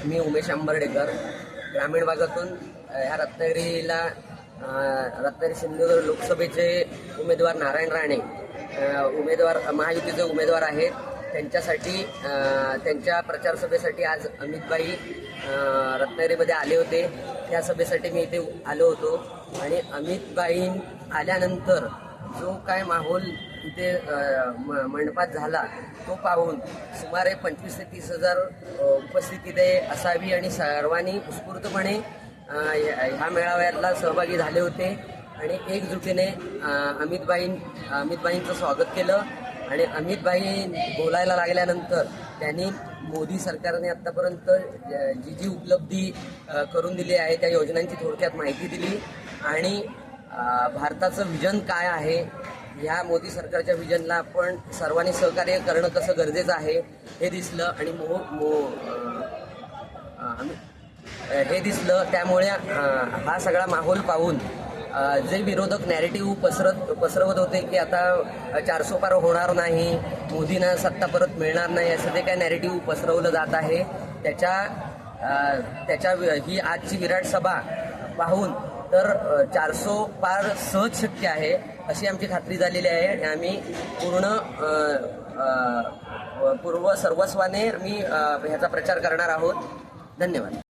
मी उमेश अंबर्डेकर ग्रामीण भागातून ह्या रत्नागिरी सिंधुदुर्ग लोकसभेचे उमेदवार नारायण राणे महायुतीचे उमेदवार आहेत। त्यांच्यासाठी त्यांच्या प्रचार सभेसाठी आज अमितभाई रत्नागिरीमध्ये आले होते। त्या सभेसाठी मी इथे आलो होतो आणि अमितभाई आल्यानंतर जो काय माहोल इथे मंडपात झाला तो पाहून सुमारे 25 ते 30 हजार उपस्थिती असावी आणि सर्वांनी उत्स्फूर्तपणे ह्या मेळाव्याला सहभागी झाले होते आणि एकजुटीने अमितभाईंचं स्वागत केलं। आणि अमितभाई बोलायला लागल्यानंतर त्यांनी मोदी सरकारने आत्तापर्यंत जी उपलब्धी करून दिली आहे त्या योजनांची थोडक्यात माहिती दिली आणि भारताचं विजन काय आहे, ह्या मोदी सरकारच्या विजनला आपण सर्वांनी सहकार्य करणं कसं गरजेचं आहे हे दिसलं आणि हे दिसलं। त्यामुळे हा सगळा माहोल पाहून जे विरोधक नॅरेटिव्ह पसरवत होते की आता 400 पार होणार नाही, मोदींना सत्ता परत मिळणार नाही, असं ते काय नॅरेटिव्ह पसरवलं जात आहे त्याच्या ही आजची विराट सभा पाहून तर 400 पार सहज शक्य आहे अशी आमची खात्री झालेली आहे आणि आम्ही सर्वस्वाने ह्याचा प्रचार करणार आहोत। धन्यवाद।